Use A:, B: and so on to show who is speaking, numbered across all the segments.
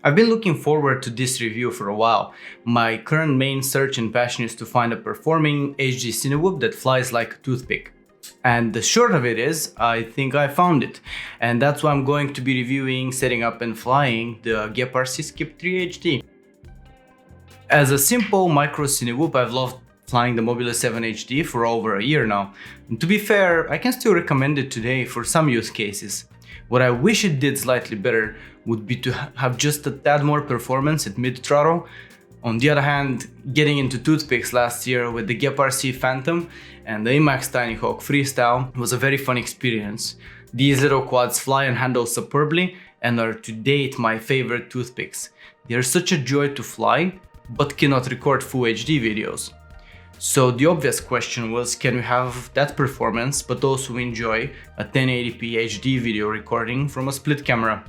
A: I've been looking forward to this review for a while. My current main search and passion is to find a performing HD cinewhoop that flies like a toothpick. And the short of it is, I think I found it. And that's why I'm going to be reviewing, setting up and flying the GEPRC Skip 3 HD. As a simple micro cinewhoop, I've loved flying the Mobile 7 HD for over a year now. And to be fair, I can still recommend it today for some use cases. What I wish it did slightly better would be to have just a tad more performance at mid-throttle. On the other hand, getting into toothpicks last year with the GEPRC Phantom and the Emax Tiny Hawk Freestyle was a very fun experience. These little quads fly and handle superbly and are to date my favorite toothpicks. They are such a joy to fly, but cannot record full HD videos. So the obvious question was, can we have that performance but also enjoy a 1080p HD video recording from a split camera?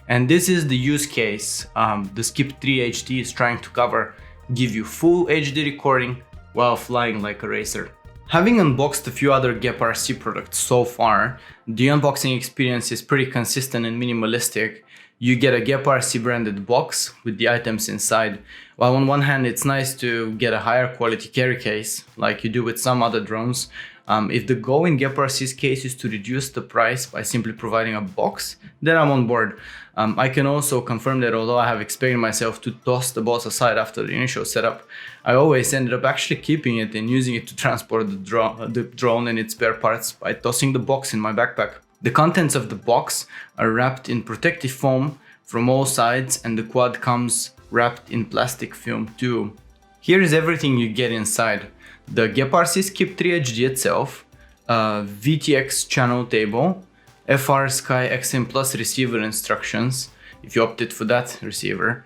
A: And this is the use case the Skip 3 HD is trying to cover: give you full HD recording while flying like a racer. Having unboxed a few other GEPRC products so far, the unboxing experience is pretty consistent and minimalistic. You get a GEPRC branded box with the items inside. While on one hand it's nice to get a higher quality carry case, like you do with some other drones, if the goal in GEPRC's case is to reduce the price by simply providing a box, then I'm on board. I can also confirm that although I have expected myself to toss the box aside after the initial setup, I always ended up actually keeping it and using it to transport the drone and its spare parts by tossing the box in my backpack. The contents of the box are wrapped in protective foam from all sides, and the quad comes wrapped in plastic film too. Here is everything you get inside: the GEPRC Skip 3 HD itself, a VTX channel table, FR Sky XM Plus receiver instructions, if you opted for that receiver,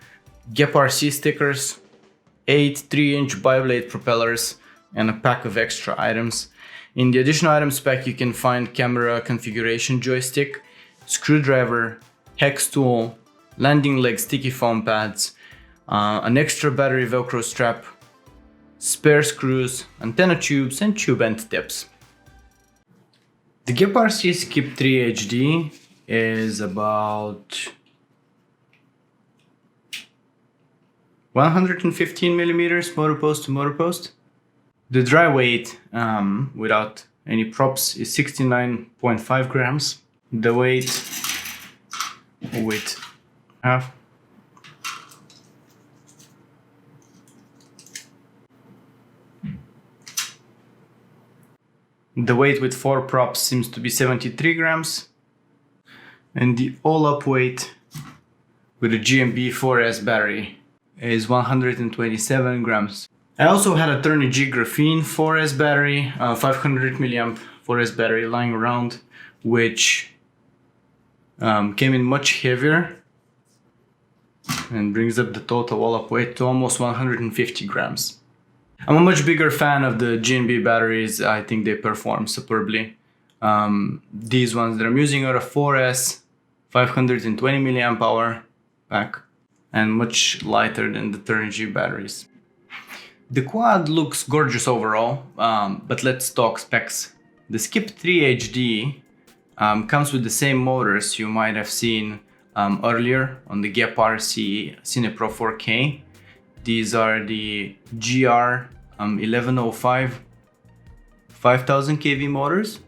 A: GEPRC stickers, 8 3-inch bi-blade propellers, and a pack of extra items. In the additional items pack you can find camera configuration joystick, screwdriver, hex tool, landing leg sticky foam pads, an extra battery velcro strap, spare screws, antenna tubes, and tube end tips. The GEPRC Skip 3 HD is about 115 millimeters motor post to motor post. The dry weight without any props is 69.5 grams. The weight with half. The weight with 4 props seems to be 73 grams. And the all-up weight with a GMB 4S battery is 127 grams. I also had a Turnigy graphene 4S battery, 500 milliamp 4S battery lying around, which came in much heavier and brings up the total all-up weight to almost 150 grams. I'm a much bigger fan of the GNB batteries. I think they perform superbly. These ones that I'm using are a 4S 520 milliamp hour pack and much lighter than the Turnigy batteries. The quad looks gorgeous overall, but let's talk specs. The Skip 3 HD comes with the same motors you might have seen earlier on the GEPRC CinePro 4K. These are the GR 1105 5000 kV motors.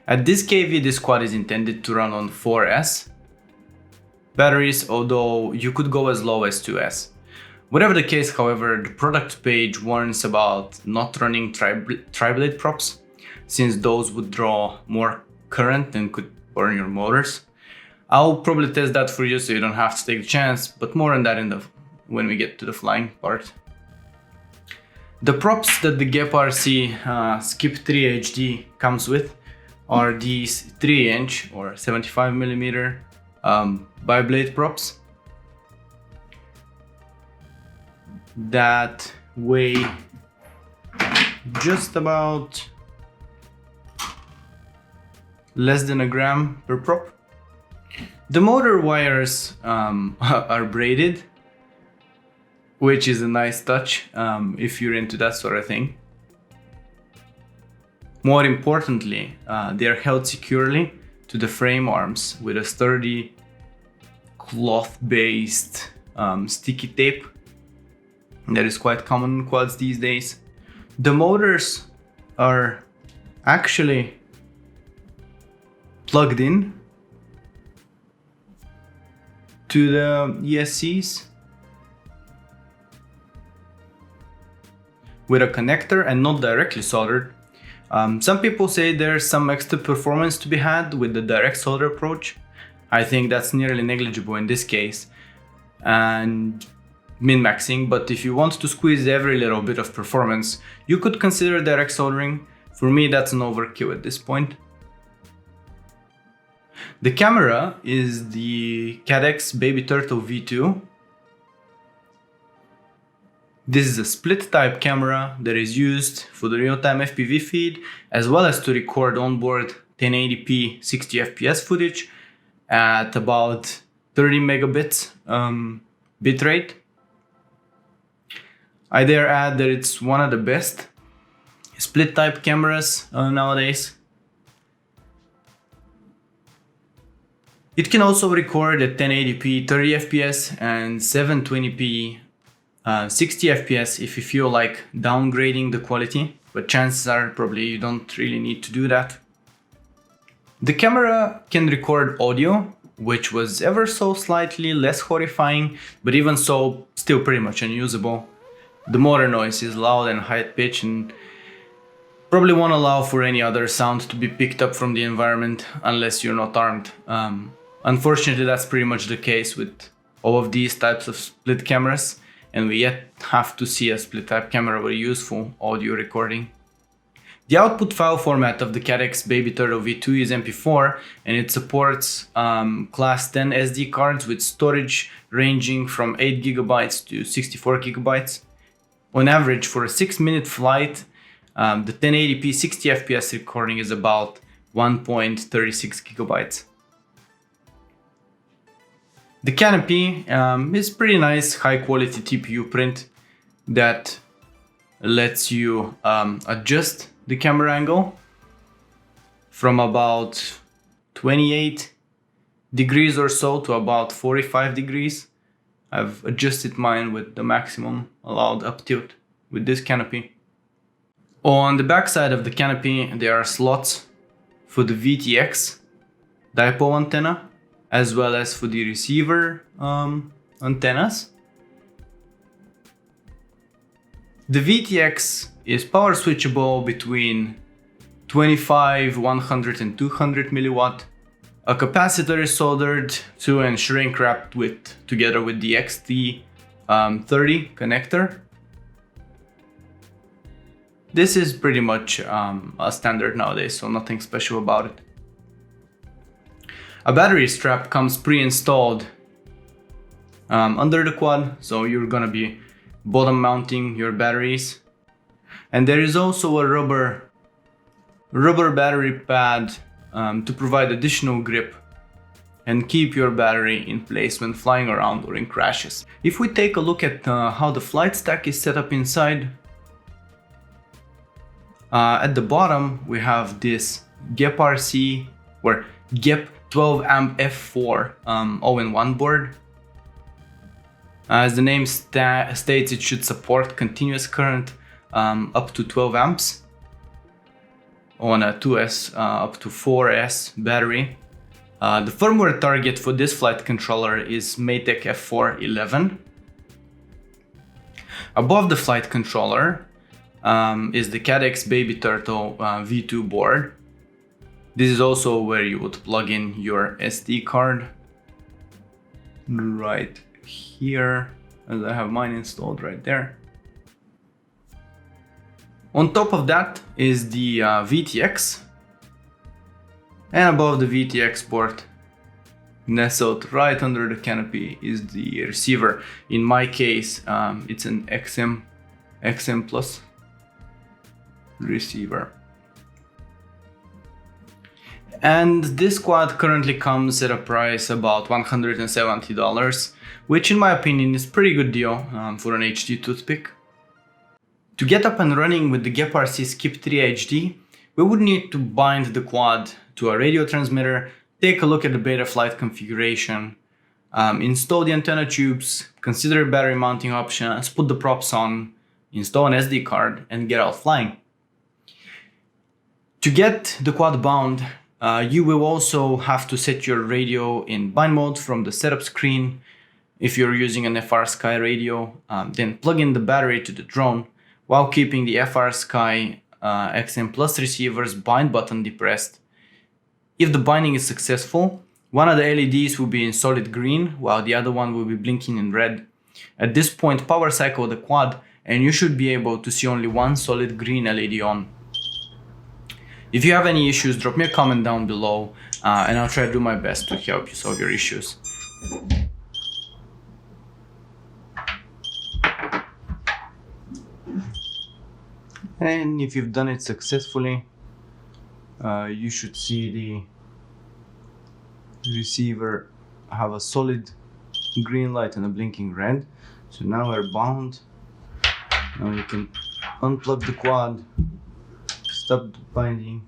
A: At this kV, this quad is intended to run on 4S batteries, although you could go as low as 2S. Whatever the case, however, the product page warns about not running tri-blade props, since those would draw more current and could burn your motors. I'll probably test that for you so you don't have to take the chance, but more on that when we get to the flying part. The props that the GEPRC Skip 3 HD comes with are these 3-inch or 75mm bi-blade props that weigh just about less than a gram per prop. The motor wires are braided, which is a nice touch if you're into that sort of thing. More importantly, they are held securely to the frame arms with a sturdy cloth-based sticky tape that is quite common in quads these days. The motors are actually plugged in to the ESCs with a connector and not directly soldered. Some people say there's some extra performance to be had with the direct solder approach. I think that's nearly negligible in this case and min-maxing, but if you want to squeeze every little bit of performance, you could consider direct soldering. For me, that's an overkill at this point. The camera is the Cadex Baby Turtle V2. This is a split type camera that is used for the real-time FPV feed, as well as to record onboard 1080p 60 FPS footage at about 30 megabits bitrate. I dare add that it's one of the best split type cameras nowadays. It can also record at 1080p 30 FPS and 720p 60 FPS if you feel like downgrading the quality, but chances are probably you don't really need to do that. The camera can record audio, which was ever so slightly less horrifying, but even so, still pretty much unusable. The motor noise is loud and high pitch and probably won't allow for any other sound to be picked up from the environment unless you're not armed. Unfortunately, that's pretty much the case with all of these types of split cameras, and we yet have to see a split type camera with useful audio recording. The output file format of the Cadex Baby Turtle V2 is MP4, and it supports class 10 SD cards with storage ranging from 8 GB to 64 GB. On average, for a 6-minute flight, the 1080p 60 FPS recording is about 1.36 GB. The canopy is pretty nice, high quality TPU print that lets you adjust the camera angle from about 28 degrees or so to about 45 degrees. I've adjusted mine with the maximum allowed up tilt with this canopy. On the back side of the canopy there are slots for the VTX dipole antenna, as well as for the receiver antennas. The VTX is power switchable between 25, 100 and 200 milliwatt. A capacitor is soldered to and shrink wrapped together with the XT30 connector. This is pretty much a standard nowadays, so nothing special about it. A battery strap comes pre-installed under the quad, so you're gonna be bottom mounting your batteries. And there is also a rubber battery pad to provide additional grip and keep your battery in place when flying around or in crashes. If we take a look at how the flight stack is set up inside, at the bottom we have this GEPRC or GEP 12 amp F4 all-in-one board. As the name states, it should support continuous current up to 12 amps on a 2S up to 4S battery. The firmware target for this flight controller is Maytech F411. Above the flight controller is the Cadex Baby Turtle V2 board. This is also where you would plug in your SD card right here, as I have mine installed right there. On top of that is the VTX, and above the VTX port, nestled right under the canopy, is the receiver. In my case, it's an XM Plus receiver. And this quad currently comes at a price about $170, which in my opinion is a pretty good deal for an HD toothpick. To get up and running with the GEPRC Skip HD3, we would need to bind the quad to a radio transmitter, take a look at the Betaflight configuration, install the antenna tubes, consider battery mounting options, put the props on, install an SD card, and get out flying. To get the quad bound, you will also have to set your radio in bind mode from the setup screen. If you're using an FR Sky radio, then plug in the battery to the drone while keeping the FR Sky XM Plus receiver's bind button depressed. If the binding is successful, one of the LEDs will be in solid green while the other one will be blinking in red. At this point, power cycle the quad and you should be able to see only one solid green LED on. If you have any issues, drop me a comment down below and I'll try to do my best to help you solve your issues. And if you've done it successfully, you should see the receiver have a solid green light and a blinking red. So now we're bound. Now you can unplug the quad, stop the binding,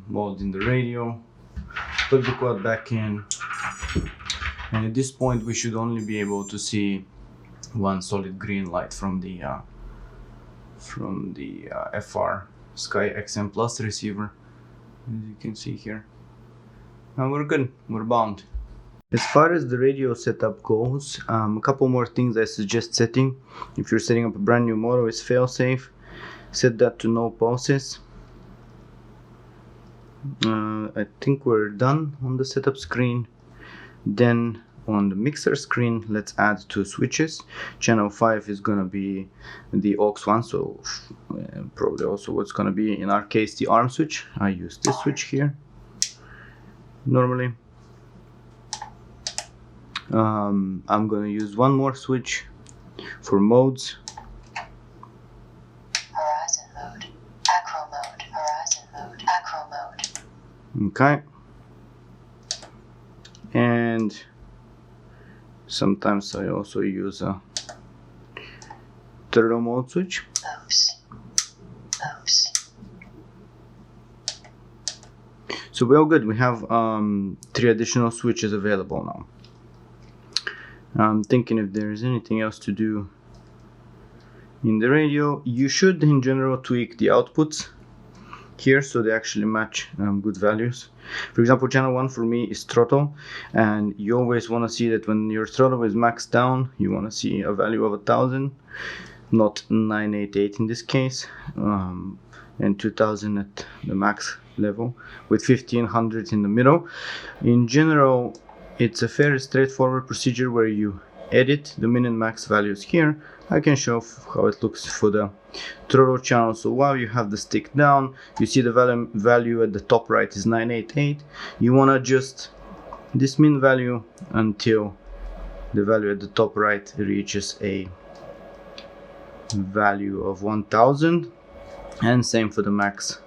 A: mold in the radio, plug the quad back in, and at this point we should only be able to see one solid green light from the FR Sky XM Plus receiver, as you can see here. Now we're good, we're bound. As far as the radio setup goes, a couple more things I suggest setting. If you're setting up a brand new model, is failsafe. Set that to no pulses. I think we're done on the setup screen. Then on the mixer screen, let's add two switches. Channel 5 is gonna be the aux1, so probably also what's gonna be in our case the arm switch. I use this switch here normally. I'm gonna use one more switch for modes.
B: Horizon mode, acro mode, horizon mode, acro mode.
A: Okay. And sometimes I also use a turbo mode switch.
B: Oops.
A: So we're all good. We have 3 additional switches available now. I'm thinking if there is anything else to do in the radio. You should in general tweak the outputs here so they actually match good values. For example, channel 1 for me is throttle, and you always want to see that when your throttle is maxed down, you want to see a value of 1000, not 988 in this case, and 2000 at the max level, with 1500 in the middle. In general, it's a fairly straightforward procedure where you edit the min and max values here. I can show how it looks for the throttle channel. So while you have the stick down, you see the value at the top right is 988. You want to adjust this min value until the value at the top right reaches a value of 1000, and same for the max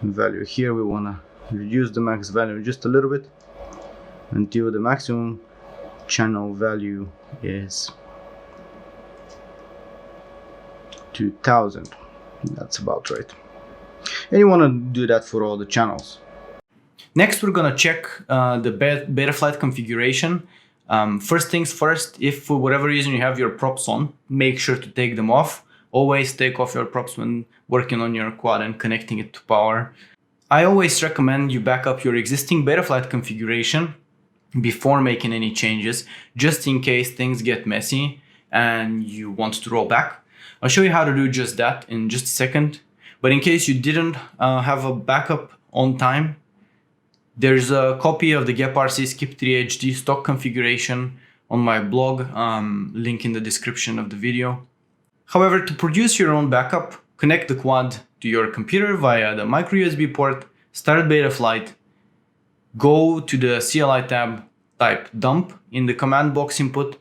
A: value. Here we want to reduce the max value just a little bit until the maximum channel value is 2000. That's about right. And you want to do that for all the channels. Next, we're gonna check the Betaflight configuration. First things first, if for whatever reason you have your props on, make sure to take them off. Always take off your props when working on your quad and connecting it to power. I always recommend you back up your existing Betaflight configuration before making any changes, just in case things get messy and you want to roll back. I'll show you how to do just that in just a second. But in case you didn't have a backup on time, there's a copy of the GEPRC Skip HD3 stock configuration on my blog, link in the description of the video. However, to produce your own backup, connect the quad to your computer via the micro USB port, start Betaflight, go to the CLI tab, type dump in the command box input,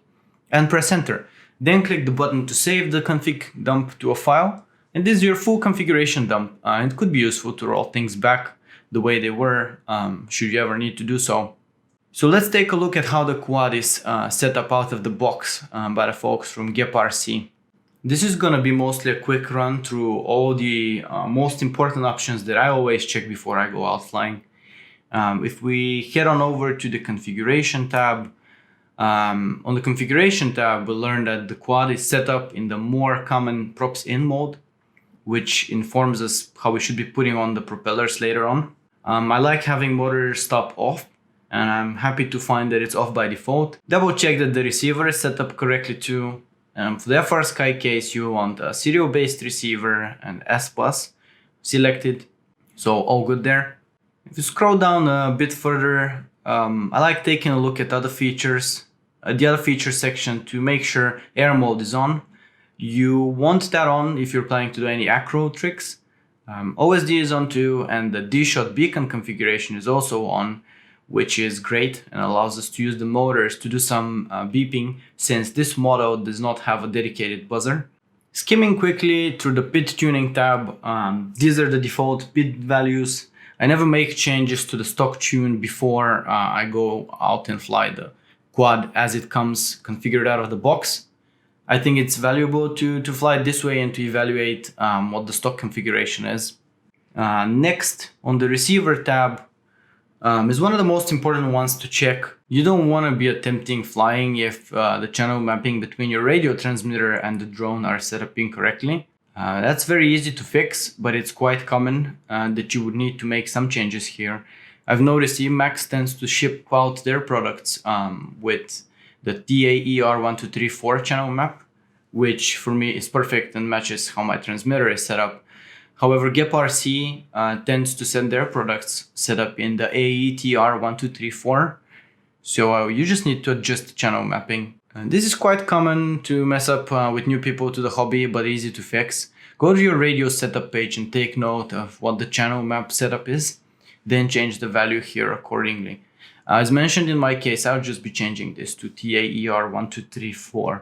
A: and press enter. Then click the button to save the config dump to a file, and this is your full configuration dump. It could be useful to roll things back the way they were, should you ever need to do so. So let's take a look at how the quad is set up out of the box by the folks from GEPRC. This is going to be mostly a quick run through all the most important options that I always check before I go out flying. If we head on over to the configuration tab, on the configuration tab, we learned that the quad is set up in the more common props in mode, which informs us how we should be putting on the propellers later on. I like having motor stop off, and I'm happy to find that it's off by default. Double check that the receiver is set up correctly too. For the FR Sky case, you want a serial-based receiver and S-Bus selected, so all good there. If you scroll down a bit further, I like taking a look at other features, the other feature section, to make sure air mode is on. You want that on if you're planning to do any acro tricks. OSD is on too, and the D-Shot beacon configuration is also on, which is great and allows us to use the motors to do some beeping, since this model does not have a dedicated buzzer. Skimming quickly through the PID tuning tab, these are the default PID values. I never make changes to the stock tune before I go out and fly the quad as it comes configured out of the box. I think it's valuable to fly it this way and to evaluate what the stock configuration is. Next, on the receiver tab, is one of the most important ones to check. You don't want to be attempting flying if the channel mapping between your radio transmitter and the drone are set up incorrectly. That's very easy to fix, but it's quite common that you would need to make some changes here. I've noticed Emacs tends to ship out their products with the TAER1234 channel map, which for me is perfect and matches how my transmitter is set up. However, GEPRC tends to send their products set up in the AETR1234, so you just need to adjust the channel mapping. And this is quite common to mess up with new people to the hobby, but easy to fix. Go to your radio setup page and take note of what the channel map setup is, then change the value here accordingly. As mentioned in my case, I'll just be changing this to TAER1234.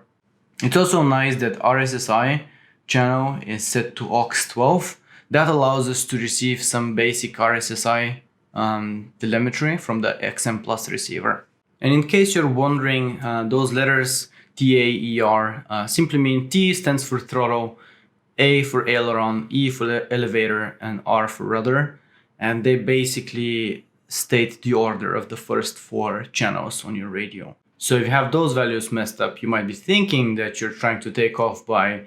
A: It's also nice that RSSI channel is set to aux12. That allows us to receive some basic RSSI telemetry from the XM Plus receiver. And in case you're wondering, those letters TAER simply mean T stands for throttle, A for aileron, E for the elevator, and R for rudder. And they basically state the order of the first 4 channels on your radio. So if you have those values messed up, you might be thinking that you're trying to take off by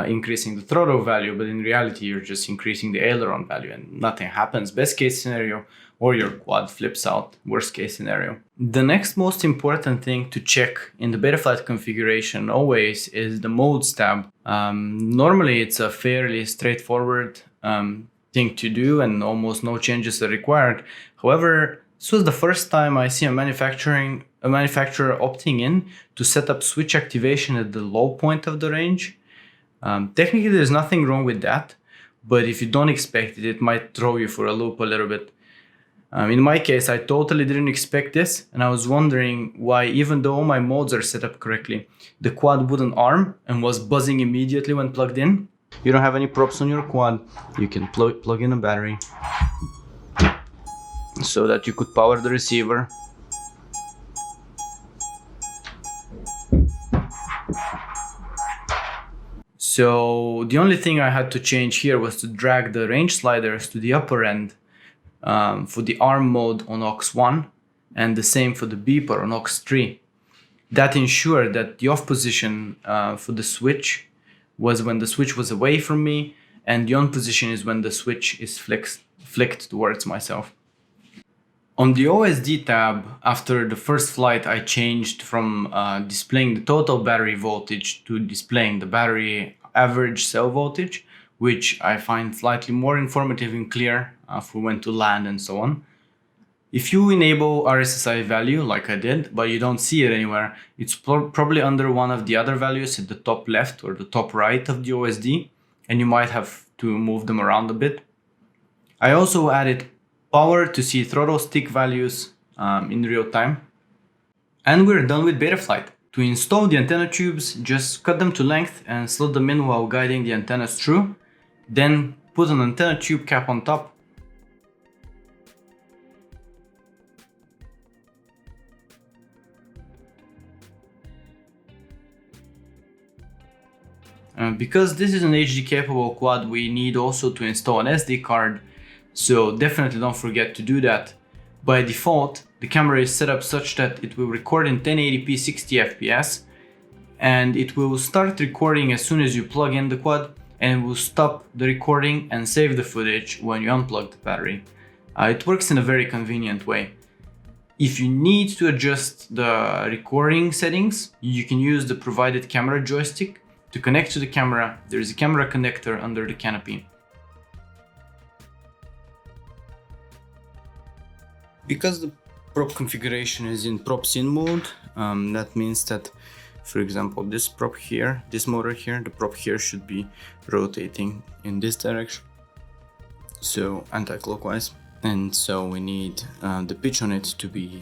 A: increasing the throttle value, but in reality, you're just increasing the aileron value and nothing happens. Best case scenario, or your quad flips out, worst case scenario. The next most important thing to check in the Betaflight configuration always is the modes tab. Normally it's a fairly straightforward thing to do and almost no changes are required. However, this was the first time I see a manufacturer opting in to set up switch activation at the low point of the range. Technically there's nothing wrong with that, but if you don't expect it, it might throw you for a loop a little bit. In my case, I totally didn't expect this, and I was wondering why, even though all my modes are set up correctly, the quad wouldn't arm and was buzzing immediately when plugged in. You don't have any props on your quad, you can plug in a battery so that you could power the receiver. So the only thing I had to change here was to drag the range sliders to the upper end for the arm mode on aux1, and the same for the beeper on aux3. That ensured that the off position for the switch was when the switch was away from me, and the on position is when the switch is flicked towards myself. On the OSD tab, after the first flight, I changed from displaying the total battery voltage to displaying the battery average cell voltage, which I find slightly more informative and clear for when to land and so on. If you enable RSSI value like I did, but you don't see it anywhere, it's probably under one of the other values at the top left or the top right of the OSD, and you might have to move them around a bit. I also added power to see throttle stick values in real time. And we're done with Betaflight. To install the antenna tubes, just cut them to length and slot them in while guiding the antennas through. Then put an antenna tube cap on top. Because this is an HD capable quad, we need also to install an SD card, so definitely don't forget to do that. By default, the camera is set up such that it will record in 1080p 60 fps, and it will start recording as soon as you plug in the quad, and will stop the recording and save the footage when you unplug the battery. It works in a very convenient way. If you need to adjust the recording settings, you can use the provided camera joystick. To connect to the camera, there is a camera connector under the canopy. Because the prop configuration is in prop scene mode, that means that, for example, this prop here, this motor here, the prop here should be rotating in this direction, so anti-clockwise, and so we need the pitch on it to be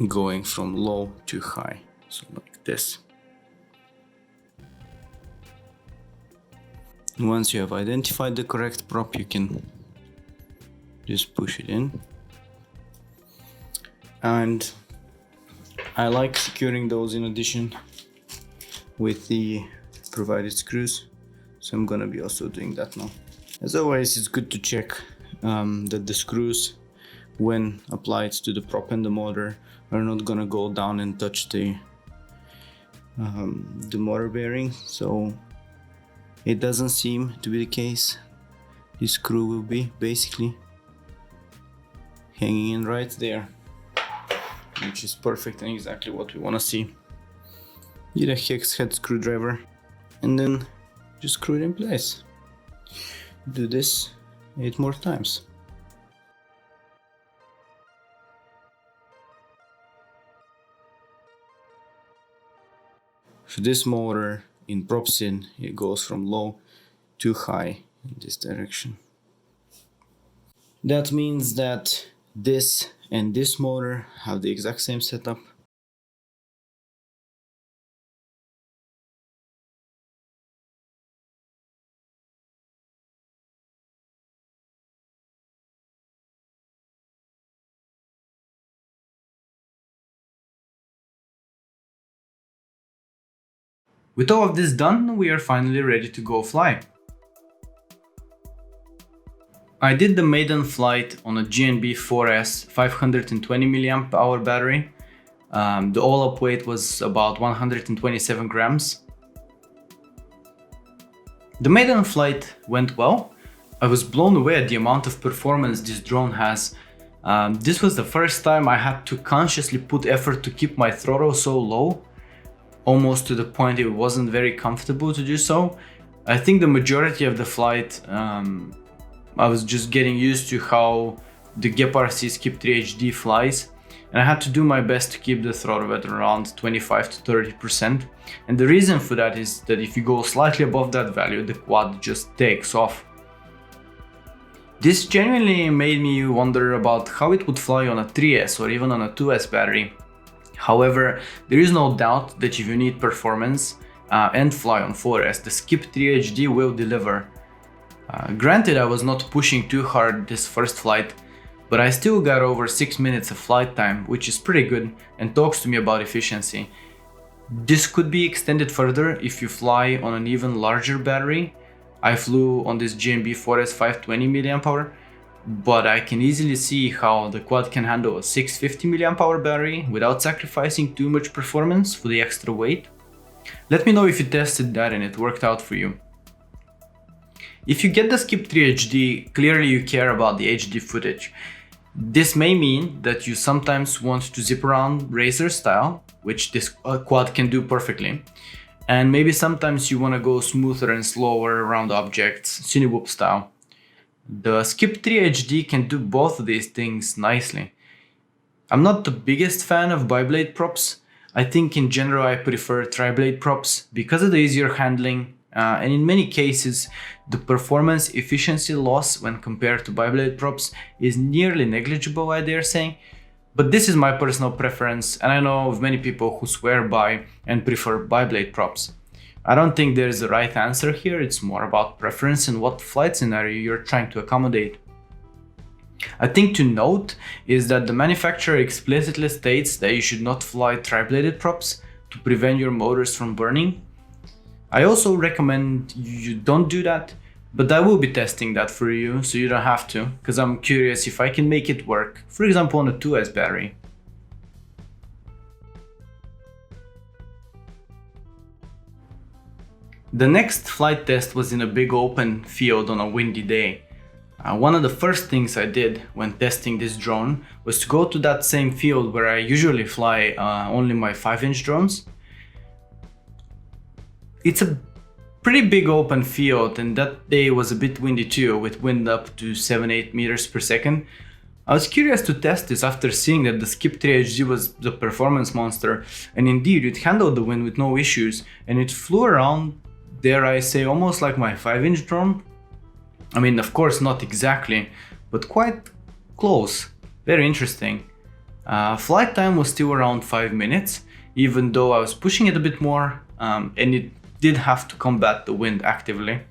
A: going from low to high, so like this. Once you have identified the correct prop, you can just push it in. And I like securing those in addition with the provided screws, so I'm gonna be also doing that now. As always, it's good to check that the screws, when applied to the prop and the motor, are not gonna go down and touch the motor bearing. So it doesn't seem to be the case. This screw will be basically hanging in right there, which is perfect and exactly what we want to see. Get a hex head screwdriver and then just screw it in place. Do this 8 more times. For this motor in prop scene, it goes from low to high in this direction. That means that this and this motor have the exact same setup. With all of this done, we are finally ready to go fly. I did the maiden flight on a GNB 4S 520 mAh battery. The all-up weight was about 127 grams. The maiden flight went well. I was blown away at the amount of performance this drone has. This was the first time I had to consciously put effort to keep my throttle so low, almost to the point it wasn't very comfortable to do so. I think the majority of the flight, I was just getting used to how the GEPRC Skip HD3 flies, and I had to do my best to keep the throttle at around 25 to 30%. And the reason for that is that if you go slightly above that value, the quad just takes off. This genuinely made me wonder about how it would fly on a 3S or even on a 2S battery. However, there is no doubt that if you need performance and fly on 4S, the Skip 3 HD will deliver. Granted, I was not pushing too hard this first flight, but I still got over 6 minutes of flight time, which is pretty good and talks to me about efficiency. This could be extended further if you fly on an even larger battery. I flew on this GNB 4S 520 mAh, but I can easily see how the quad can handle a 650 mAh battery without sacrificing too much performance for the extra weight. Let me know if you tested that and it worked out for you. If you get the Skip 3 HD, clearly you care about the HD footage. This may mean that you sometimes want to zip around racer style, which this quad can do perfectly, and maybe sometimes you want to go smoother and slower around objects, cinewhoop style. The Skip 3 HD can do both of these things nicely. I'm not the biggest fan of biblade props. I think in general I prefer tri-blade props because of the easier handling, and in many cases the performance efficiency loss when compared to biblade props is nearly negligible, I dare say. But this is my personal preference, and I know of many people who swear by and prefer biblade props. I don't think there is a right answer here, it's more about preference and what flight scenario you're trying to accommodate. A thing to note is that the manufacturer explicitly states that you should not fly tri-bladed props to prevent your motors from burning. I also recommend you don't do that. But I will be testing that for you, so you don't have to, because I'm curious if I can make it work, for example on a 2S battery. The next flight test was in a big open field on a windy day. One of the first things I did when testing this drone was to go to that same field where I usually fly only my 5-inch drones. It's a pretty big open field, and that day was a bit windy too, with wind up to 7-8 meters per second. I was curious to test this after seeing that the Skip 3 HD was the performance monster, and indeed it handled the wind with no issues, and it flew around, dare I say, almost like my 5-inch drone. I mean, of course not exactly, but quite close. Very interesting. Flight time was still around 5 minutes, even though I was pushing it a bit more, and it did have to combat the wind actively.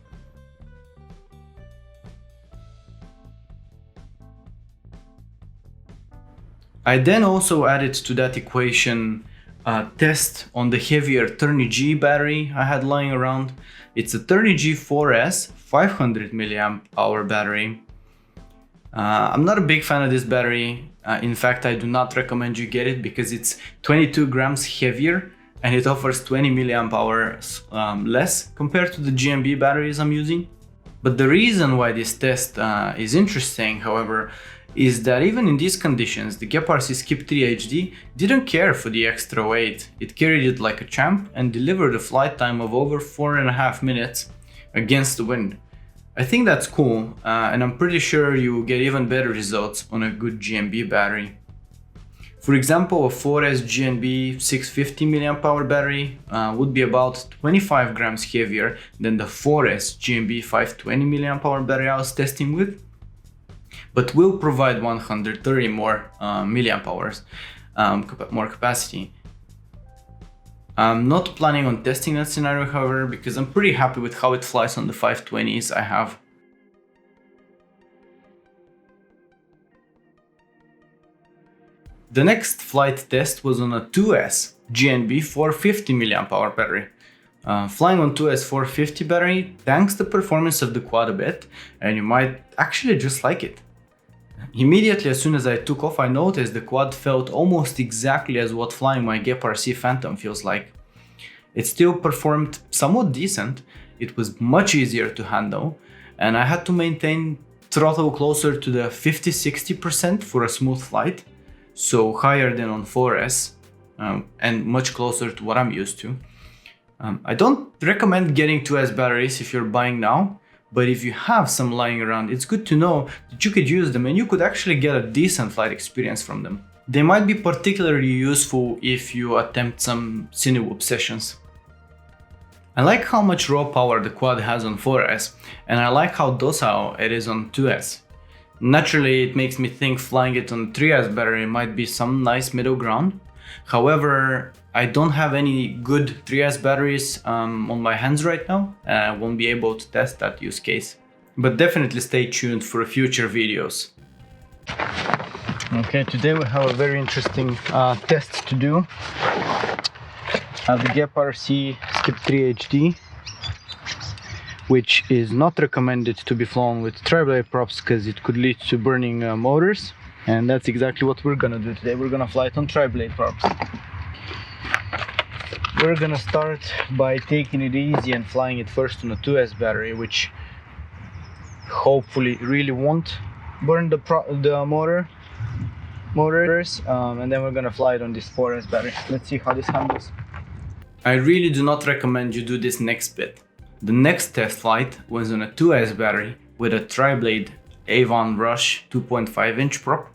A: I then also added to that equation a test on the heavier Turnigy battery I had lying around. It's a Turnigy 4S 500 mAh battery. I'm not a big fan of this battery. In fact, I do not recommend you get it because it's 22 grams heavier and it offers 20 mAh less compared to the GMB batteries I'm using. But the reason why this test is interesting, however, is that even in these conditions, the GEPRC Skip 3 HD didn't care for the extra weight. It carried it like a champ and delivered a flight time of over 4.5 minutes against the wind. I think that's cool, and I'm pretty sure you will get even better results on a good GMB battery. For example, a 4S GNB 650 mAh battery would be about 25 grams heavier than the 4S GNB 520 mAh battery I was testing with, but will provide 130 more milliamp hours more capacity. I'm not planning on testing that scenario, however, because I'm pretty happy with how it flies on the 520s I have. The next flight test was on a 2S GNB 450 mAh battery. Flying on 2S 450 battery tanks the performance of the quad a bit, and you might actually just like it. Immediately as soon as I took off, I noticed the quad felt almost exactly as what flying my GEPRC Phantom feels like. It still performed somewhat decent, it was much easier to handle, and I had to maintain throttle closer to the 50-60% for a smooth flight, so higher than on 4S, and much closer to what I'm used to. I don't recommend getting 2S batteries if you're buying now, but if you have some lying around, it's good to know that you could use them and you could actually get a decent flight experience from them. They might be particularly useful if you attempt some cinewhoop sessions. I like how much raw power the quad has on 4S, and I like how docile it is on 2S. Naturally, it makes me think flying it on 3S battery might be some nice middle ground. However, I don't have any good 3S batteries on my hands right now, and I won't be able to test that use case. But definitely stay tuned for future videos. Okay, today we have a very interesting test to do. The GEPRC Skip 3 HD, which is not recommended to be flown with tri-blade props because it could lead to burning motors. And that's exactly what we're gonna do today. We're gonna fly it on tri-blade props. We're gonna start by taking it easy and flying it first on a 2S battery, which hopefully really won't burn the motors, and then we're gonna fly it on this 4S battery. Let's see how this handles. I really do not recommend you do this next bit. The next test flight was on a 2S battery with a tri-blade Avan Rush 2.5-inch prop.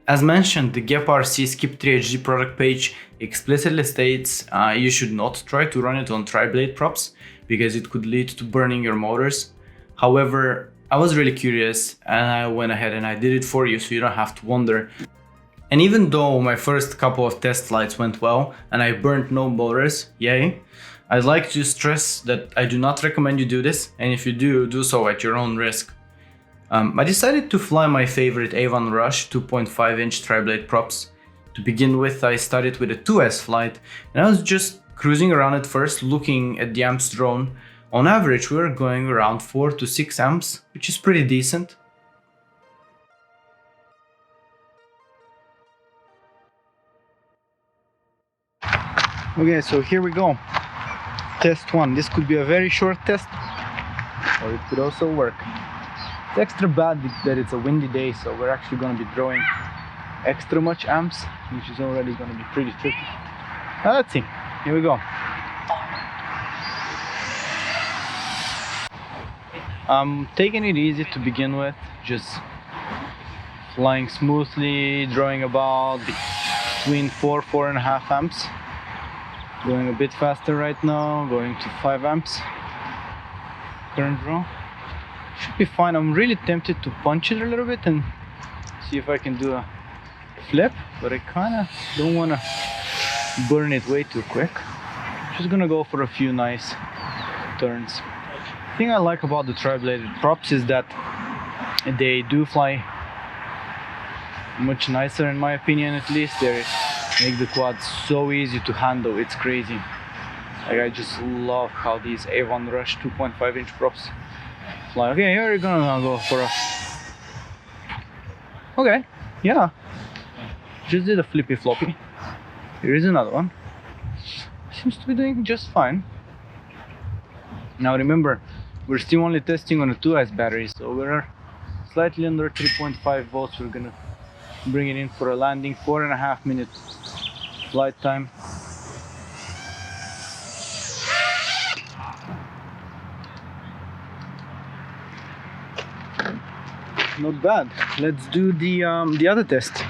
A: As mentioned, the GEPRC Skip 3 HD product page explicitly states you should not try to run it on tri-blade props because it could lead to burning your motors. However, I was really curious and I went ahead and I did it for you so you don't have to wonder. And even though my first couple of test flights went well and I burned no motors, yay, I'd like to stress that I do not recommend you do this, and if you do, do so at your own risk. I decided to fly my favorite Avan Rush 2.5-inch tri-blade props. To begin with, I started with a 2S flight, and I was just cruising around at first, looking at the AMP's drone, On average, we're going around 4 to 6 amps, which is pretty decent. Okay, so here we go. Test 1. This could be a very short test, or it could also work. It's extra bad that it's a windy day, so we're actually going to be drawing extra much amps, which is already going to be pretty tricky. Let's see. Here we go. I'm taking it easy to begin with, just flying smoothly, drawing about between 4.5 amps. Going a bit faster right now, going to 5 amps. Current draw. Should be fine. I'm really tempted to punch it a little bit and see if I can do a flip, but I kinda don't wanna burn it way too quick. Just gonna go for a few nice turns. The thing I like about the tri-bladed props is that they do fly much nicer, in my opinion at least. They make the quad so easy to handle, it's crazy. Like, I just love how these Avan Rush 2.5 inch props fly. Okay, here we're gonna go for a... Okay, yeah. Just did a flippy floppy. Here is another one. Seems to be doing just fine. Now remember, we're still only testing on a 2S battery, so we're slightly under 3.5 volts. We're gonna bring it in for a landing, 4.5 minutes flight time. Not bad. Let's do the other test.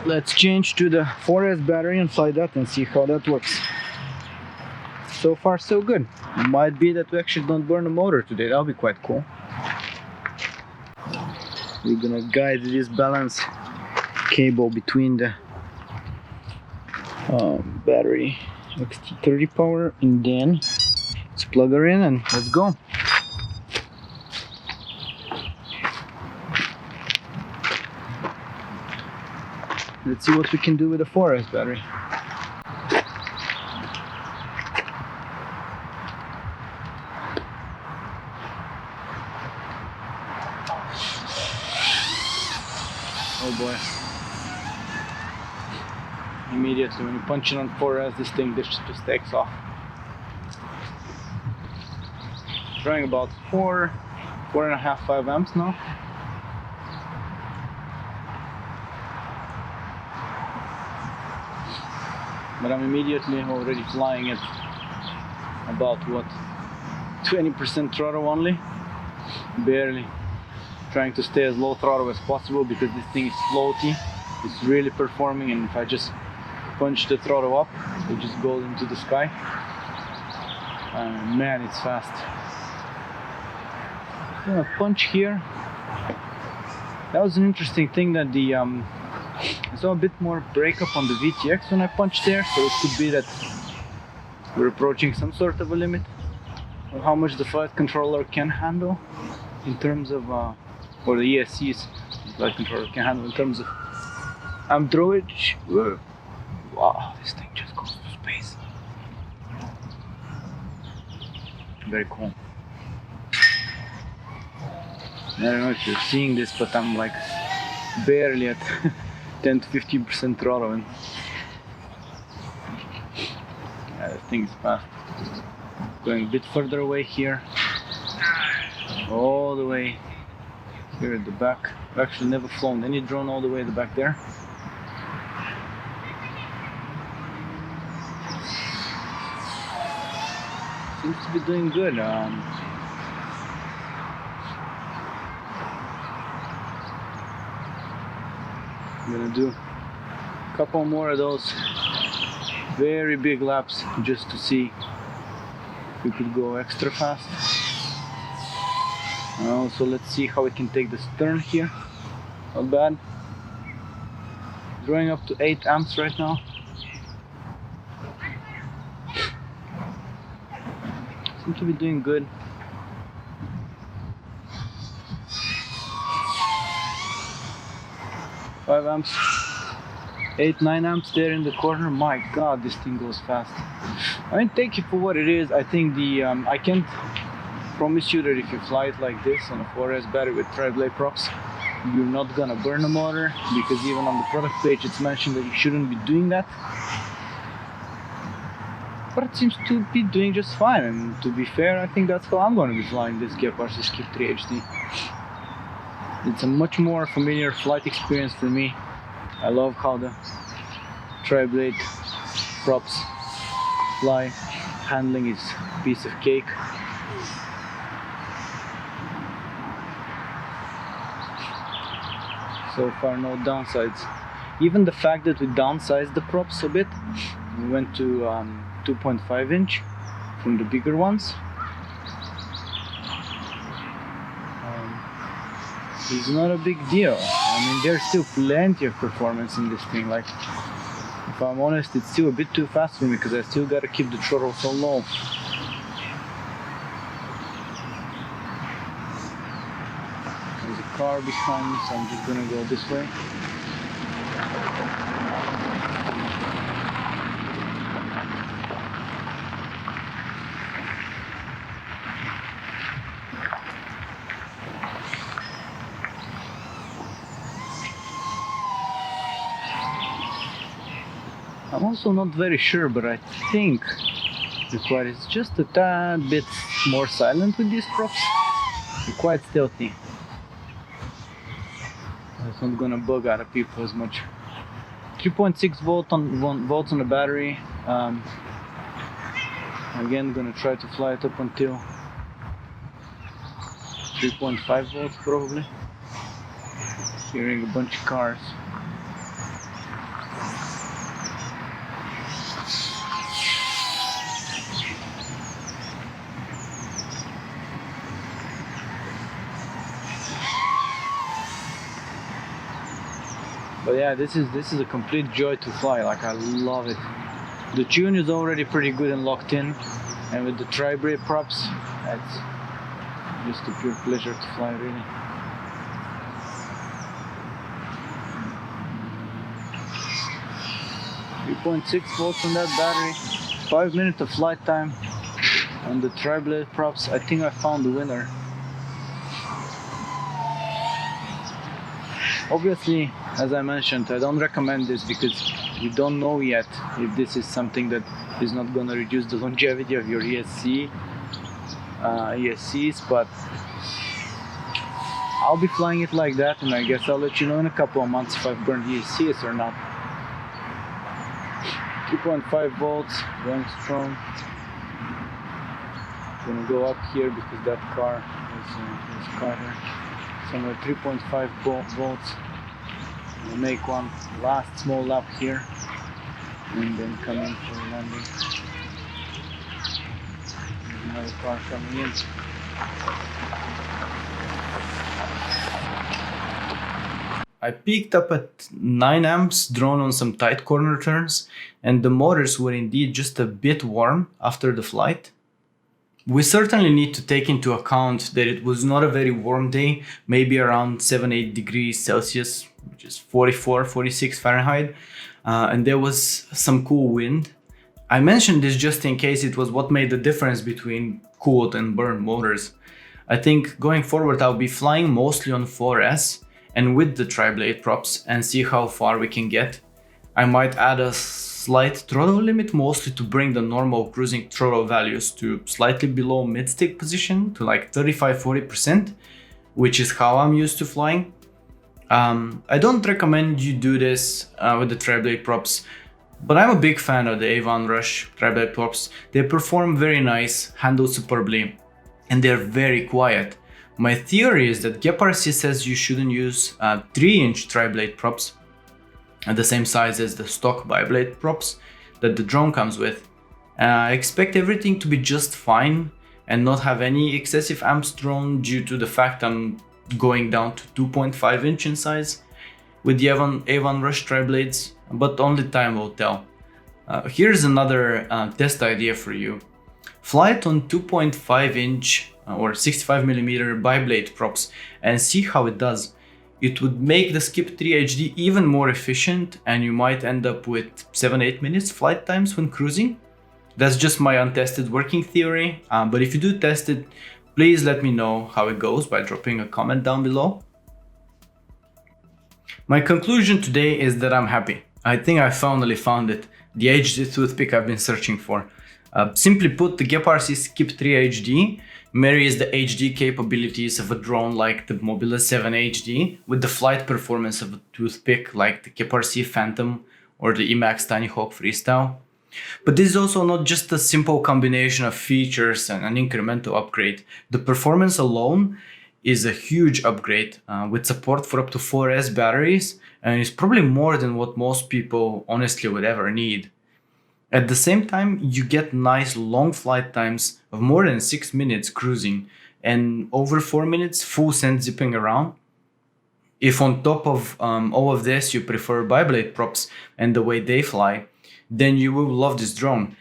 A: Let's change to the 4S battery and fly that and see how that works. So far so good. Might be that we actually don't burn the motor today. That'll be quite cool. We're gonna guide this balance cable between the battery XT30 power, and then let's plug her in and let's go. Let's see what we can do with the 4S battery. Oh boy. Immediately when you punch it on 4S, this thing just takes off. Drawing about 4.5, 5 amps now. But I'm immediately already flying at about what, 20% throttle only, barely. Trying to stay as low throttle as possible because this thing is floaty. It's really performing, and if I just punch the throttle up, it just goes into the sky. Man, it's fast. I'm gonna punch here. That was an interesting thing that the I saw a bit more breakup on the VTX when I punched there, so it could be that we're approaching some sort of a limit of how much the flight controller can handle in terms of, or the ESC's flight controller can handle in terms of amp drawage. Wow, this thing just goes to space. Very cool. I don't know if you're seeing this, but I'm like barely at 10 to 15% throttle, and yeah, this thing is fast. Going a bit further away here, all the way here at the back. I've actually never flown any drone all the way at the back there. Seems to be doing good. I'm gonna do a couple more of those very big laps just to see if we could go extra fast. Also, let's see how we can take this turn here. Not bad. Drawing up to 8 amps right now. Seem to be doing good. Five amps.
C: 8-9 amps there in the corner. My god, this thing goes fast. I mean, take it for what it is. I think the I can't promise you that if you fly it like this on a 4S battery with tri-blade props, you're not gonna burn the motor, because even on the product page it's mentioned that you shouldn't be doing that. But it seems to be doing just fine, and to be fair, I think that's how I'm going to be flying this GEPRC Skip 3 HD. It's a much more familiar flight experience for me. I love how the tri-blade props fly. Handling is a piece of cake. So far no downsides. Even the fact that we downsized the props a bit, we went to 2.5 inch from the bigger ones, is not a big deal. I mean, there's still plenty of performance in this thing. Like, if I'm honest, it's still a bit too fast for me because I still gotta keep the throttle so low. There's a car behind me, so I'm just gonna go this way. I'm also not very sure, but I think the quad is just a tad bit more silent with these props. They're quite stealthy. It's not gonna bug out of people as much. 3.6 volts on the battery. Again, gonna try to fly it up until 3.5 volts probably. Hearing a bunch of cars. But yeah, this is a complete joy to fly. Like, I love it. The tune is already pretty good and locked in, and with the tri-blade props, it's just a pure pleasure to fly, really. .6 volts on that battery, 5 minutes of flight time on the tri-blade props. I think I found the winner. Obviously, as I mentioned, I don't recommend this because we don't know yet if this is something that is not going to reduce the longevity of your ESCs, but I'll be flying it like that, and I guess I'll let you know in a couple of months if I've burned ESCs or not. 3.5 volts, going strong. I'm gonna go up here because that car is a car here. Somewhere 3.5 volts. We'll make one last small lap here and then come in for a landing. There's another car coming in.
A: I peaked up at 9 amps drawn on some tight corner turns, and the motors were indeed just a bit warm after the flight. We certainly need to take into account that it was not a very warm day, maybe around 7-8 degrees Celsius, which is 44-46 Fahrenheit, and there was some cool wind. I mentioned this just in case it was what made the difference between cooled and burned motors. I think going forward I'll be flying mostly on 4S and with the tri-blade props and see how far we can get. I might add a slight throttle limit, mostly to bring the normal cruising throttle values to slightly below mid-stick position, to like 35-40%, which is how I'm used to flying. I don't recommend you do this with the tri-blade props, but I'm a big fan of the Avan Rush tri-blade props. They perform very nice, handle superbly, and they're very quiet. My theory is that GEPRC says you shouldn't use 3-inch tri-blade props at the same size as the stock bi-blade props that the drone comes with. I expect everything to be just fine and not have any excessive amps drawn due to the fact I'm going down to 2.5 inch in size with the Avan Rush tri-blades, but only time will tell. Here's another test idea for you. Fly it on 2.5 inch or 65mm bi-blade props and see how it does. it would make the Skip 3 HD even more efficient, and you might end up with 7-8 minutes flight times when cruising. That's just my untested working theory, but if you do test it, please let me know how it goes by dropping a comment down below. My conclusion today is that I'm happy. I think I finally found it, the HD toothpick I've been searching for. Simply put, the GEPRC Skip 3 HD marries the HD capabilities of a drone like the Mobile 7 HD with the flight performance of a toothpick like the GEPRC Phantom or the Emax Cinewhoop Freestyle. But this is also not just a simple combination of features and an incremental upgrade. The performance alone is a huge upgrade with support for up to 4S batteries, and it's probably more than what most people honestly would ever need. At the same time, you get nice long flight times of more than 6 minutes cruising and over 4 minutes full send zipping around. If on top of all of this you prefer biblade props and the way they fly, then you will love this drone.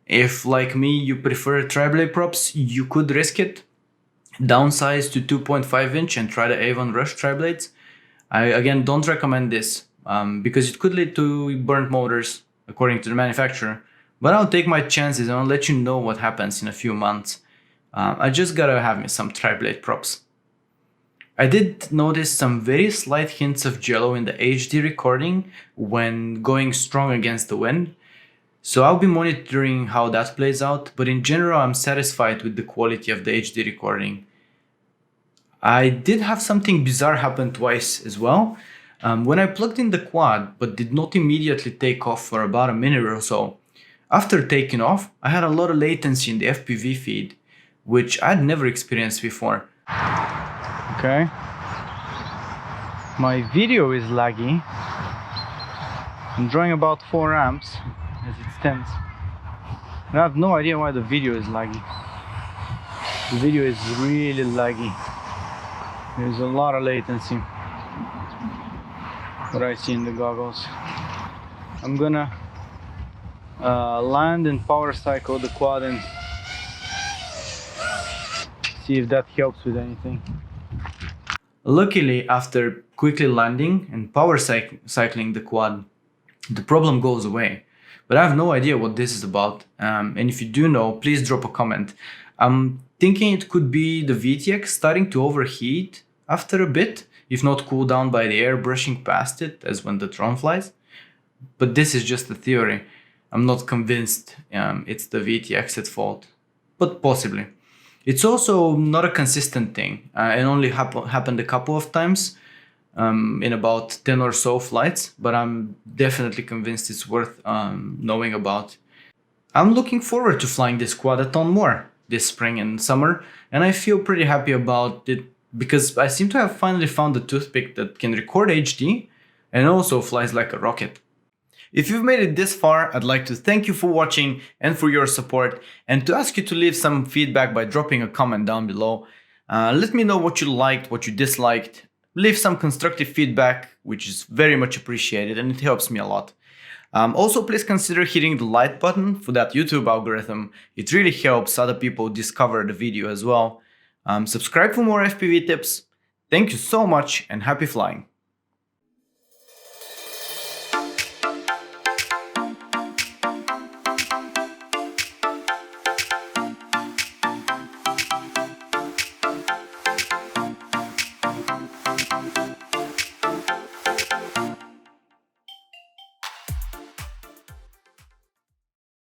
A: If, like me, you prefer tri-blade props, you could risk it. Downsize to 2.5 inch and try the Avan Rush tri-blades. I again don't recommend this because it could lead to burnt motors according to the manufacturer, but I'll take my chances and I'll let you know what happens in a few months. I just gotta have me some tri-blade props. I did notice some very slight hints of jello in the HD recording when going strong against the wind, so I'll be monitoring how that plays out, but in general I'm satisfied with the quality of the HD recording. I did have something bizarre happen twice as well. When I plugged in the quad but did not immediately take off for about a minute or so, after taking off I had a lot of latency in the FPV feed, which I'd never experienced before.
C: Okay. My video is laggy. I'm drawing about 4 amps as it stands. I have no idea why the video is laggy. The video is really laggy. There's a lot of latency. What I see in the goggles. I'm gonna land and power cycle the quad and see if that helps with anything.
A: Luckily, after quickly landing and power cycling the quad, the problem goes away. But I have no idea what this is about, and if you do know, please drop a comment. I'm thinking it could be the VTX starting to overheat after a bit, if not cool down by the air brushing past it as when the drone flies. But this is just a theory. I'm not convinced it's the VTX at fault, but possibly. It's also not a consistent thing. It only happened a couple of times in about 10 or so flights, but I'm definitely convinced it's worth knowing about. I'm looking forward to flying this quad a ton more this spring and summer, and I feel pretty happy about it because I seem to have finally found a toothpick that can record HD and also flies like a rocket. If you've made it this far, I'd like to thank you for watching and for your support, and to ask you to leave some feedback by dropping a comment down below. Let me know what you liked, what you disliked. Leave some constructive feedback, which is very much appreciated and it helps me a lot. Also, please consider hitting the like button for that YouTube algorithm. It really helps other people discover the video as well. Subscribe for more FPV tips. Thank you so much and happy flying!